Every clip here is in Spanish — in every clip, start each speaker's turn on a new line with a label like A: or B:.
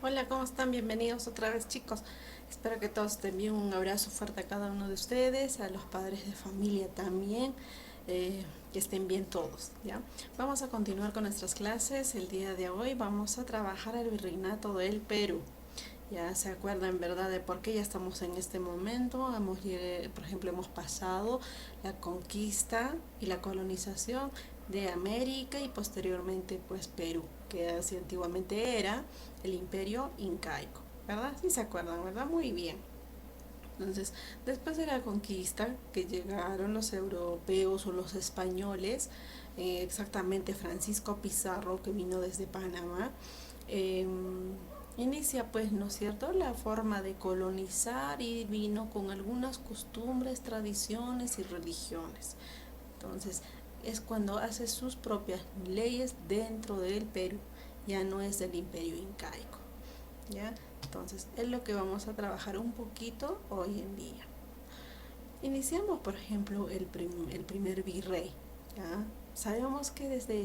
A: Hola, ¿cómo están? Bienvenidos otra vez, chicos. Espero que todos estén bien. Un abrazo fuerte a cada uno de ustedes, a los padres de familia también. Que estén bien todos, ¿ya? Vamos a continuar con nuestras clases. El día de hoy vamos a trabajar el virreinato del Perú. Ya se acuerdan, ¿verdad?, de por qué ya estamos en este momento. Por ejemplo, hemos pasado la conquista y la colonización de América y posteriormente pues Perú, que así antiguamente era el imperio incaico, ¿verdad? Sí se acuerdan, ¿verdad? Muy bien. Entonces, después de la conquista, que llegaron los europeos o los españoles, exactamente Francisco Pizarro, que vino desde Panamá, eh, inicia pues, ¿no es cierto?, la forma de colonizar y vino con algunas costumbres, tradiciones y religiones. Entonces, es cuando hace sus propias leyes dentro del Perú, ya no es del imperio incaico, ¿ya? Entonces, es lo que vamos a trabajar un poquito hoy en día. Iniciamos, por ejemplo, el primer virrey, ¿ya? Sabemos que desde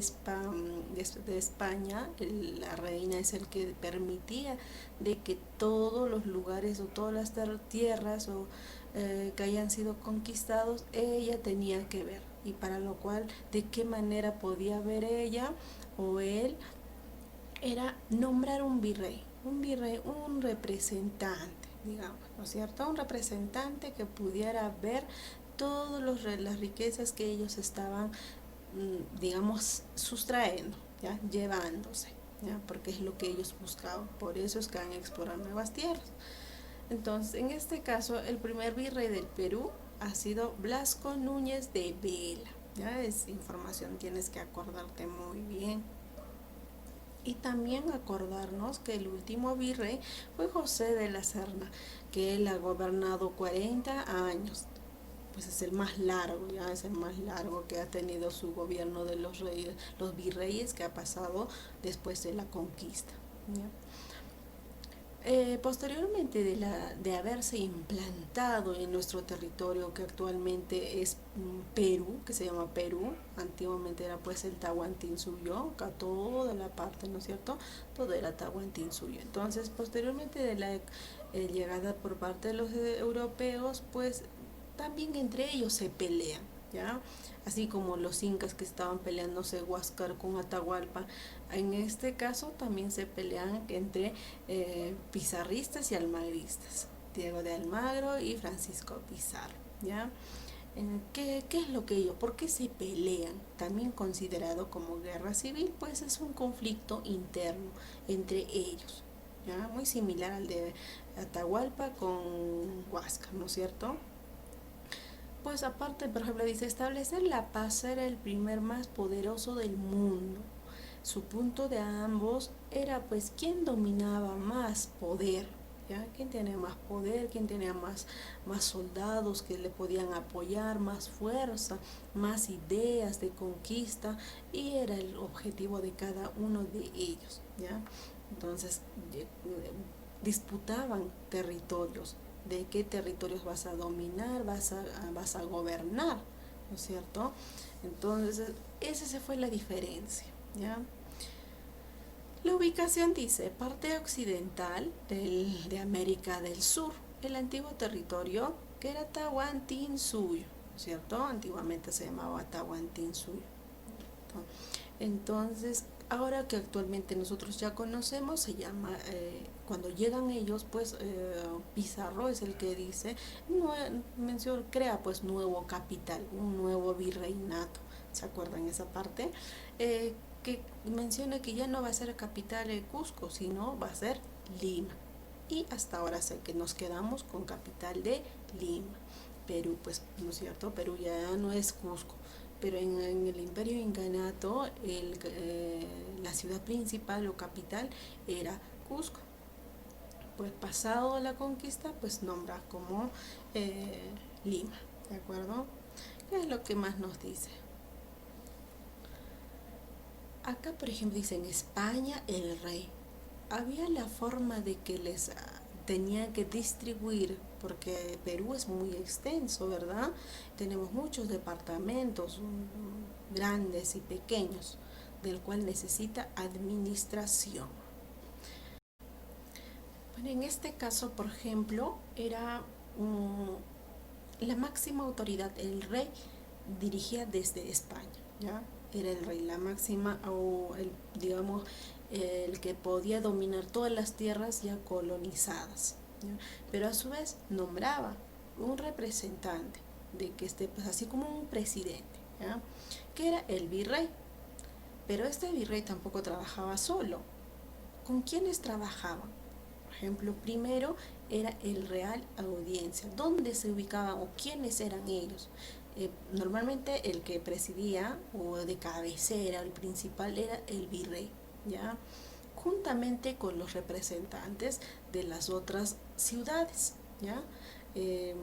A: España la reina es el que permitía de que todos los lugares o todas las tierras que hayan sido conquistados, ella tenía que ver. Y para lo cual, ¿de qué manera podía ver ella o él? Era nombrar un virrey, un representante, digamos, ¿no es cierto? Un representante que pudiera ver todas las riquezas que ellos estaban, digamos, sustrayendo, ¿ya? Llevándose, ¿ya? Porque es lo que ellos buscaban. Por eso es que van a explorar nuevas tierras. Entonces, en este caso, el primer virrey del Perú ha sido Blasco Núñez de Vela. Ya es información, tienes que acordarte muy bien. Y también acordarnos que el último virrey fue José de la Serna, que él ha gobernado 40 años. Pues es el más largo, ya es el más largo que ha tenido su gobierno de los reyes, los virreyes que ha pasado después de la conquista, ¿ya? Posteriormente de haberse implantado en nuestro territorio, que actualmente es Perú, que se llama Perú, antiguamente era pues el Tahuantinsuyo, acá toda la parte, ¿no es cierto? Todo era Tahuantinsuyo. Entonces, posteriormente de la llegada por parte de los europeos, pues también entre ellos se pelean, ¿ya? Así como los incas que estaban peleándose Huáscar con Atahualpa, en este caso también se pelean entre pizarristas y almagristas, Diego de Almagro y Francisco Pizarro, ¿ya? ¿Qué es lo que ellos? ¿Por qué se pelean? También considerado como guerra civil, pues es un conflicto interno entre ellos, ¿ya? Muy similar al de Atahualpa con Huáscar, ¿no es cierto? Pues aparte, por ejemplo, dice, establecer la paz era el primer más poderoso del mundo. Su punto de ambos era pues quién dominaba más poder, ¿ya? ¿Quién tenía más poder? ¿Quién tenía más soldados que le podían apoyar? Más fuerza, más ideas de conquista, y era el objetivo de cada uno de ellos, ¿ya? Entonces, disputaban territorios, de qué territorios vas a dominar, vas a gobernar, ¿no es cierto? Entonces, esa se fue la diferencia, ¿ya? La ubicación dice, parte occidental de América del Sur, el antiguo territorio que era Tahuantinsuyo, ¿cierto? Antiguamente se llamaba Tahuantinsuyo. Entonces, ahora que actualmente nosotros ya conocemos, se llama, cuando llegan ellos, pues Pizarro es el que dice, crea pues nuevo capital, un nuevo virreinato, ¿se acuerdan esa parte? Que menciona que ya no va a ser capital Cusco, sino va a ser Lima. Y hasta ahora sé que nos quedamos con capital de Lima. Perú, pues, ¿no es cierto? Perú ya no es Cusco, pero en el imperio incanato la ciudad principal o capital era Cusco. Pues pasado la conquista, pues nombra como Lima, ¿de acuerdo? ¿Qué es lo que más nos dice? Acá, por ejemplo, dice en España el rey. Había la forma de que les tenían que distribuir, porque Perú es muy extenso, ¿verdad? Tenemos muchos departamentos, grandes y pequeños, del cual necesita administración. Bueno, en este caso, por ejemplo, era la máxima autoridad, el rey dirigía desde España, ¿ya? Era el rey, la máxima, o el, digamos, el que podía dominar todas las tierras ya colonizadas, ¿ya? Pero a su vez nombraba un representante, de que esté, pues así como un presidente, ¿ya? Que era el virrey. Pero este virrey tampoco trabajaba solo. ¿Con quiénes trabajaban? Por ejemplo, primero era el Real Audiencia. ¿Dónde se ubicaban o quiénes eran ellos? Normalmente el que presidía o de cabecera, el principal era el virrey, ¿ya? Juntamente con los representantes de las otras ciudades, ¿ya? Eh,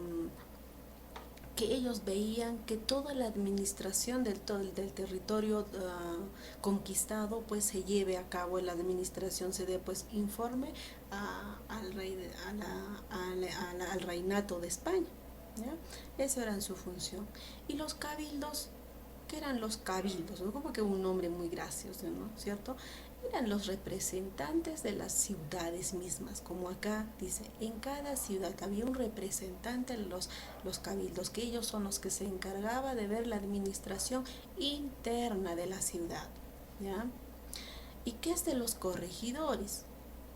A: que ellos veían que toda la administración del territorio conquistado pues se lleve a cabo, la administración se dé pues informe al rey al reinato de España, ¿ya? Esa era su función. Y los cabildos, ¿qué eran los cabildos? ¿No? Como que un nombre muy gracioso, ¿no? ¿Cierto? Eran los representantes de las ciudades mismas, como acá dice, en cada ciudad había un representante de los cabildos, que ellos son los que se encargaban de ver la administración interna de la ciudad, ¿ya? ¿Y qué es de los corregidores?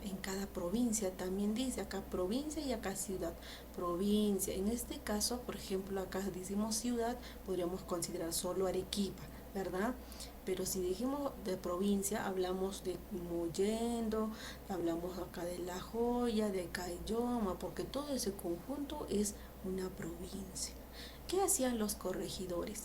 A: En cada provincia también dice, acá provincia y acá ciudad. Provincia, en este caso, por ejemplo, acá decimos ciudad, podríamos considerar solo Arequipa, ¿verdad? Pero si dijimos de provincia, hablamos de Mollendo, hablamos acá de La Joya, de Cayoma, porque todo ese conjunto es una provincia. ¿Qué hacían los corregidores?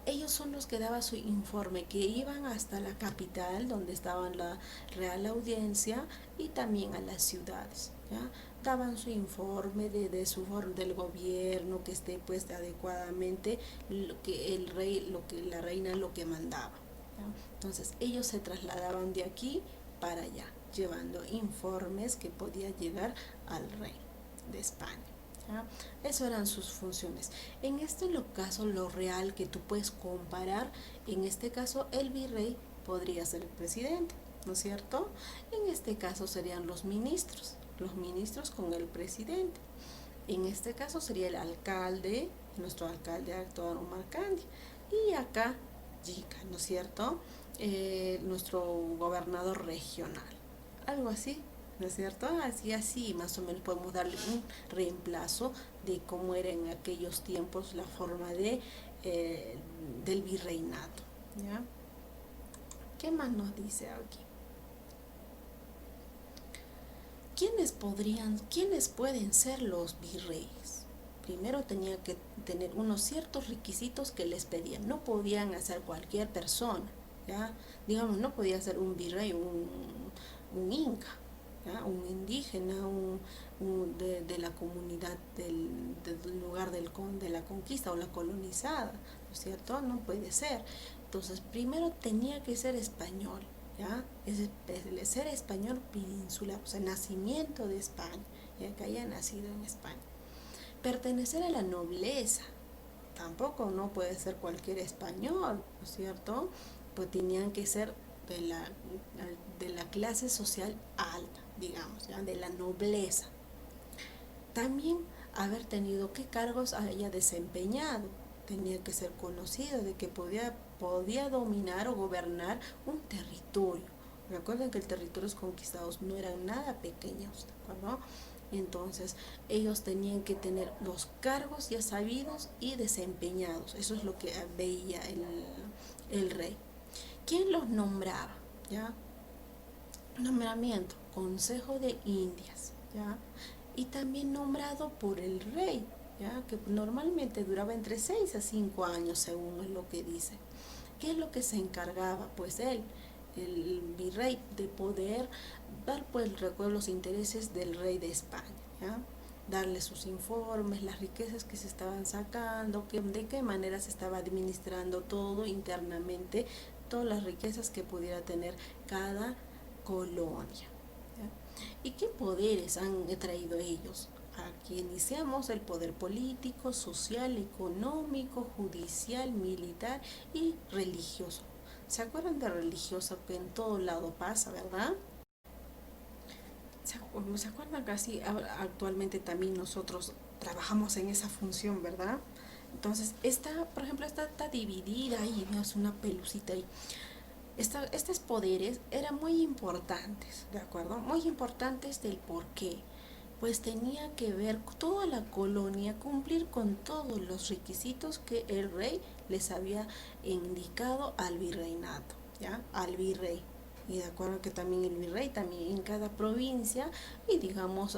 A: Ellos son los que daban su informe, que iban hasta la capital, donde estaba la Real Audiencia, y también a las ciudades, ¿ya? Daban su informe del gobierno, que esté pues adecuadamente lo que el rey, lo que la reina lo que mandaba, ¿ya? Entonces ellos se trasladaban de aquí para allá, llevando informes que podía llegar al rey de España, ¿ya? Eso eran sus funciones. En este caso, lo real que tú puedes comparar, en este caso el virrey podría ser el presidente, ¿no es cierto? En este caso serían los ministros con el presidente. En este caso sería el alcalde, nuestro alcalde actual Omar Candy. Y acá, Yica, ¿no es cierto? Nuestro gobernador regional. Algo así, ¿no es cierto? Así más o menos podemos darle un reemplazo de cómo era en aquellos tiempos la forma del virreinato, ¿ya? ¿Qué más nos dice aquí? ¿Quiénes pueden ser los virreyes? Primero tenía que tener unos ciertos requisitos que les pedían. No podían hacer cualquier persona, ¿ya? Digamos, no podía ser un virrey, un inca, ¿ya? Un indígena, de la comunidad del lugar de la conquista o la colonizada, ¿no es cierto? No puede ser. Entonces, primero tenía que ser español, ¿ya? El ser español peninsular, o sea, nacimiento de España, ya que haya nacido en España. Pertenecer a la nobleza, tampoco no puede ser cualquier español, ¿no es cierto? Pues tenían que ser de la clase social alta, digamos, ¿ya? De la nobleza. También haber tenido qué cargos haya desempeñado. Tenía que ser conocido de que podía dominar o gobernar un territorio. Recuerden que el territorios conquistados no eran nada pequeños, ¿de acuerdo? Entonces, ellos tenían que tener los cargos ya sabidos y desempeñados. Eso es lo que veía el rey. ¿Quién los nombraba? ¿Ya? Nombramiento, Consejo de Indias, ¿ya? Y también nombrado por el rey, ¿ya? Que normalmente duraba entre 6 a 5 años, según es lo que dice. ¿Qué es lo que se encargaba? Pues él, el virrey, de poder dar pues recuerdo los intereses del rey de España, ¿ya? Darle sus informes, las riquezas que se estaban sacando, de qué manera se estaba administrando todo internamente, todas las riquezas que pudiera tener cada colonia, ¿ya? ¿Y qué poderes han traído ellos? Aquí iniciamos el poder político, social, económico, judicial, militar y religioso. ¿Se acuerdan de religioso que en todo lado pasa, verdad? ¿Se acuerdan que así actualmente también nosotros trabajamos en esa función, verdad? Entonces, esta, por ejemplo, esta está dividida ahí, ¿no? Es una pelucita ahí. Estos poderes eran muy importantes, ¿de acuerdo? Muy importantes del por qué. Pues tenía que ver toda la colonia cumplir con todos los requisitos que el rey les había indicado al virreinato, ¿ya? Al virrey. Y de acuerdo que también el virrey, también en cada provincia y digamos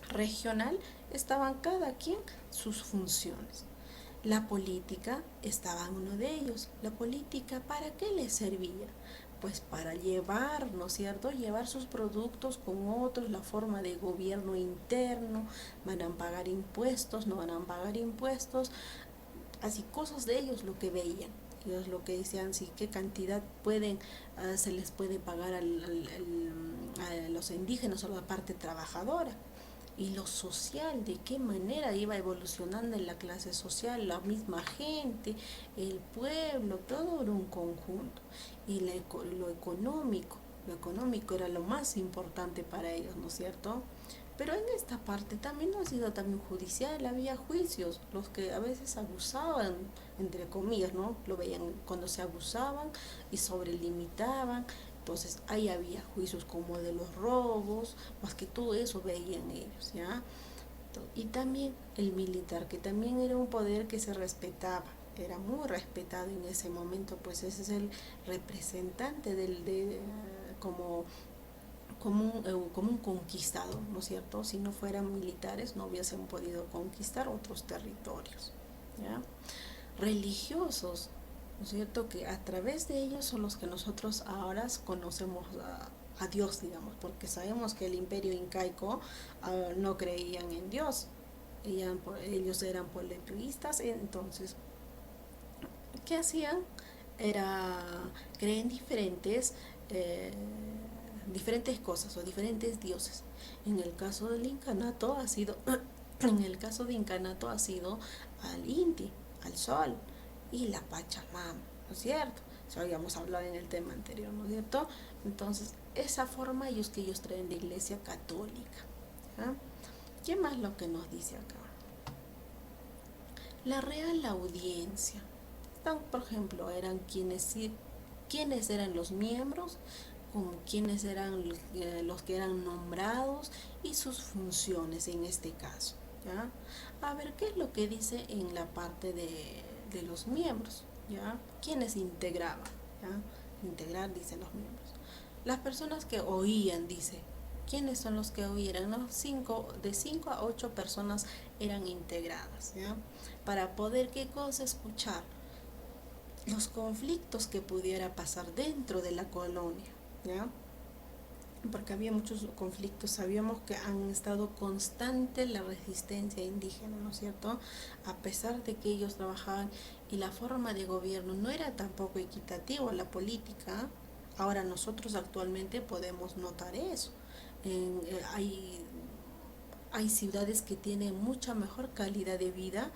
A: regional, estaban cada quien sus funciones. La política estaba en uno de ellos. La política, ¿para qué les servía? Pues para llevar, ¿no es cierto? Llevar sus productos con otros, la forma de gobierno interno, van a pagar impuestos, no van a pagar impuestos, así cosas de ellos lo que veían. Ellos lo que decían, sí, qué cantidad pueden, se les puede pagar a los indígenas o a la parte trabajadora y lo social, de qué manera iba evolucionando en la clase social, la misma gente, el pueblo, todo era un conjunto. Y lo económico era lo más importante para ellos, ¿no es cierto? Pero en esta parte también no ha sido también judicial, había juicios, los que a veces abusaban, entre comillas, ¿no? Lo veían cuando se abusaban y sobrelimitaban. Entonces ahí había juicios como de los robos, más que todo eso veían ellos, ¿ya? Y también el militar, que también era un poder que se respetaba, era muy respetado en ese momento, pues ese es el representante como como un conquistador, ¿no es cierto? Si no fueran militares no hubiesen podido conquistar otros territorios, ¿ya? Religiosos, ¿no es cierto? Que a través de ellos son los que nosotros ahora conocemos a Dios, digamos, porque sabemos que el imperio incaico no creían en Dios, ellos eran politeístas, entonces, ¿qué hacían? Era creer en eh, diferentes cosas o diferentes dioses. En el caso del incanato ha sido, en el caso de incanato ha sido al Inti, al Sol y la Pachamama, ¿no es cierto? Eso habíamos hablado en el tema anterior, ¿no es cierto? Entonces, esa forma que ellos traen de Iglesia Católica. ¿Ah? ¿Qué más lo que nos dice acá? La Real Audiencia. Por ejemplo, eran quienes eran los miembros, como quienes eran los que eran nombrados y sus funciones en este caso, ¿ya? A ver, ¿qué es lo que dice en la parte de los miembros? ¿Ya? ¿Quiénes integraban? ¿Ya? Integrar, dicen los miembros. Las personas que oían, dice. ¿Quiénes son los que oían? ¿No? De 5 a 8 personas eran integradas, ¿ya? Para poder, ¿qué cosa? Escuchar los conflictos que pudiera pasar dentro de la colonia, ¿ya? Porque había muchos conflictos, sabíamos que han estado constante la resistencia indígena, ¿no es cierto? A pesar de que ellos trabajaban y la forma de gobierno no era tampoco equitativa, la política. Ahora nosotros actualmente podemos notar eso. Hay ciudades que tienen mucha mejor calidad de vida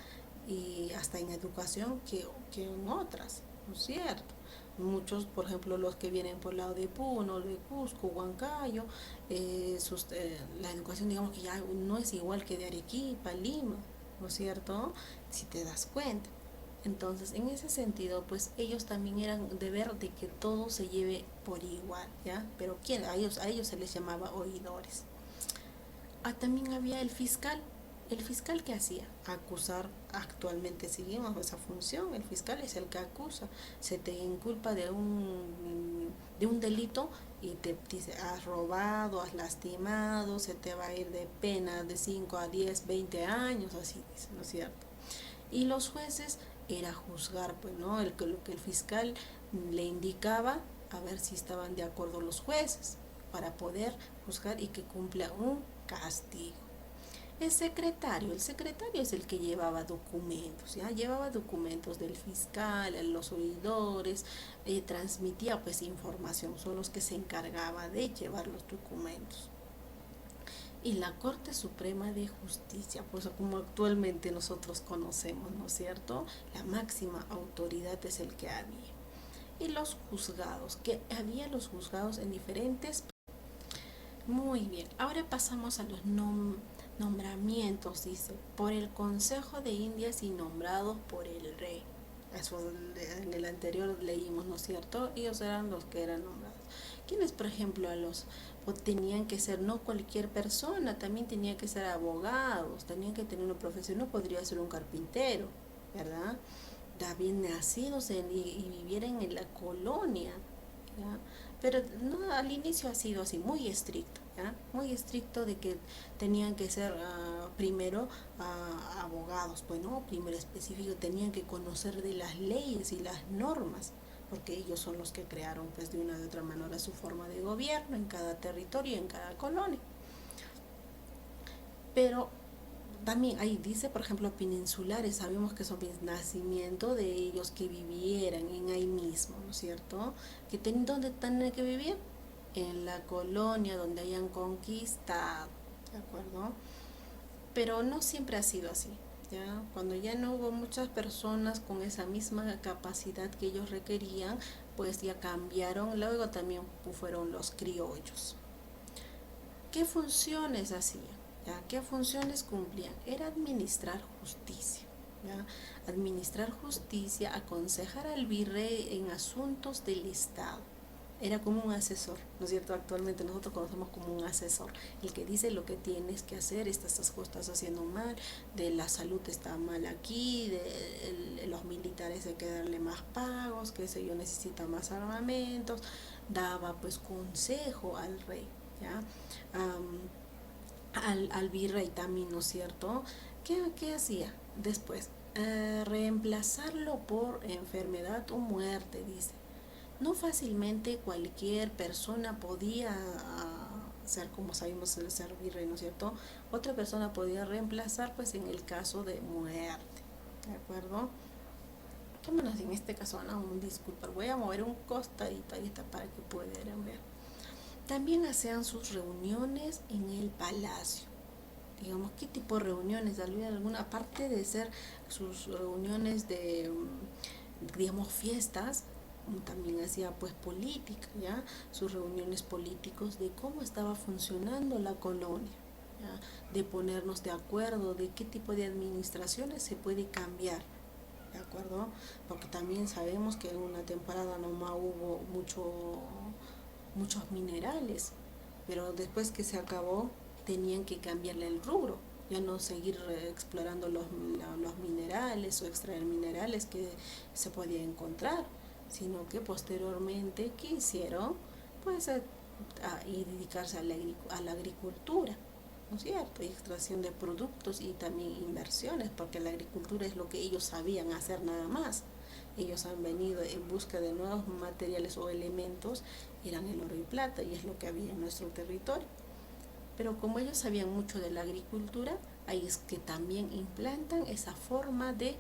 A: y hasta en educación que en otras, ¿no es cierto? Muchos, por ejemplo, los que vienen por el lado de Puno, de Cusco, Huancayo, la educación digamos que ya no es igual que de Arequipa, Lima, ¿no es cierto? Si te das cuenta. Entonces, en ese sentido, pues ellos también eran de ver de que todo se lleve por igual, ¿ya? Pero ¿quién? A ellos se les llamaba oidores. También había el fiscal. ¿El fiscal qué hacía? Acusar. Actualmente seguimos esa función. El fiscal es el que acusa. Se te inculpa de un delito y te dice, has robado, has lastimado, se te va a ir de pena de 5 a 10 20 años, así dice, ¿no es cierto? Y los jueces era juzgar, pues, ¿no? Lo que el fiscal le indicaba, a ver si estaban de acuerdo los jueces, para poder juzgar y que cumpla un castigo. El secretario es el que llevaba documentos, ¿ya? Llevaba documentos del fiscal, los oidores, transmitía pues información, son los que se encargaba de llevar los documentos. Y la Corte Suprema de Justicia, pues como actualmente nosotros conocemos, ¿no es cierto? La máxima autoridad es el que había. Y los juzgados, que había los juzgados en diferentes. Muy bien, ahora pasamos a los nombramientos, dice, por el Consejo de Indias y nombrados por el rey. Eso en el anterior leímos, ¿no es cierto? Ellos eran los que eran nombrados. ¿Quiénes, por ejemplo, tenían que ser no cualquier persona, también tenían que ser abogados, tenían que tener una profesión, no podría ser un carpintero, ¿verdad? También nacidos y vivieran en la colonia, ¿ya? Pero no, al inicio ha sido así, muy estricto, ¿ya? Muy estricto de que tenían que ser primero abogados, bueno, primero específico, tenían que conocer de las leyes y las normas, porque ellos son los que crearon pues de una u otra manera su forma de gobierno en cada territorio, en cada colonia. Pero también ahí dice, por ejemplo, peninsulares, sabemos que son nacimiento de ellos que vivieran en ahí mismo, ¿no es cierto? ¿Dónde tienen que vivir? En la colonia donde hayan conquistado, ¿de acuerdo? Pero no siempre ha sido así, ¿ya? Cuando ya no hubo muchas personas con esa misma capacidad que ellos requerían, pues ya cambiaron, luego también fueron los criollos. ¿Qué funciones hacían? ¿Ya? ¿Qué funciones cumplían? Era administrar justicia. ¿Ya? Administrar justicia, aconsejar al virrey en asuntos del Estado. Era como un asesor, ¿no es cierto? Actualmente nosotros conocemos como un asesor, el que dice lo que tienes que hacer, estas cosas estás haciendo mal, de la salud está mal aquí, de los militares hay que darle más pagos, que sé yo, necesita más armamentos, daba pues consejo al rey, ¿ya? Al virrey también, ¿no es cierto? ¿Qué hacía después? Reemplazarlo por enfermedad o muerte, dice. No fácilmente cualquier persona podía ser, como sabemos, ser virrey, ¿no es cierto? Otra persona podía reemplazar, pues, en el caso de muerte, ¿de acuerdo? Vámonos en este caso, no, disculpa, voy a mover un costadito ahí está para que puedan ver. También hacían sus reuniones en el palacio. Digamos, ¿qué tipo de reuniones? Alguna, aparte de ser sus reuniones de, digamos, fiestas, también hacía pues política, ¿ya? Sus reuniones políticos de cómo estaba funcionando la colonia, ¿ya? De ponernos de acuerdo de qué tipo de administraciones se puede cambiar, ¿de acuerdo? Porque también sabemos que en una temporada nomás hubo muchos minerales, pero después que se acabó tenían que cambiarle el rubro, ya no seguir explorando los minerales o extraer minerales que se podía encontrar, sino que posteriormente, ¿qué hicieron? Pues y dedicarse a la agricultura, ¿no es cierto? Y extracción de productos y también inversiones, porque la agricultura es lo que ellos sabían hacer nada más. Ellos han venido en busca de nuevos materiales o elementos, eran el oro y plata, y es lo que había en nuestro territorio. Pero como ellos sabían mucho de la agricultura, ahí es que también implantan esa forma de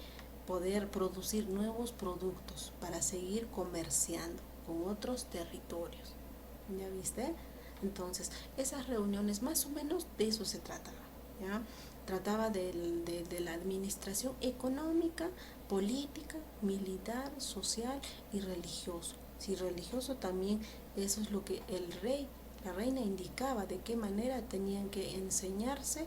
A: poder producir nuevos productos para seguir comerciando con otros territorios. ¿Ya viste? Entonces, esas reuniones más o menos de eso se trataba, ¿ya? Trataba de la administración económica, política, militar, social y religioso. Si religioso también, eso es lo que el rey, la reina indicaba, de qué manera tenían que enseñarse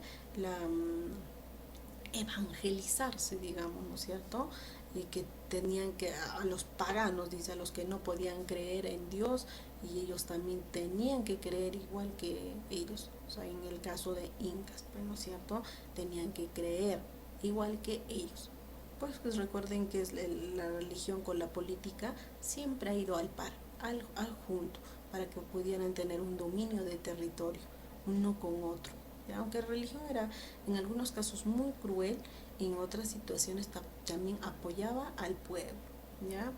A: evangelizarse, digamos, ¿no es cierto? Y que tenían que, a los paganos, dice, a los que no podían creer en Dios, y ellos también tenían que creer igual que ellos. O sea, en el caso de incas, pues, ¿no es cierto? Tenían que creer igual que ellos. Pues recuerden que la religión con la política siempre ha ido al par, al junto, para que pudieran tener un dominio de territorio, uno con otro. ¿Ya? Aunque la religión era en algunos casos muy cruel, en otras situaciones también apoyaba al pueblo, ¿ya?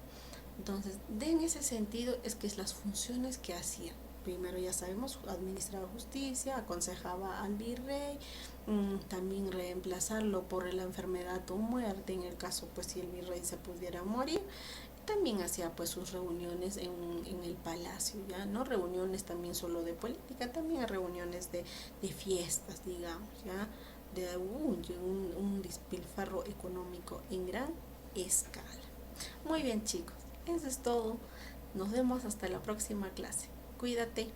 A: Entonces, en ese sentido es que es las funciones que hacía. Primero ya sabemos, administraba justicia, aconsejaba al virrey, también reemplazarlo por la enfermedad o muerte, en el caso pues si el virrey se pudiera morir. También hacía pues sus reuniones en el palacio, ya no reuniones también solo de política, también reuniones de fiestas, digamos, ya de un despilfarro económico en gran escala. Muy bien, chicos, eso es todo. Nos vemos hasta la próxima clase. Cuídate.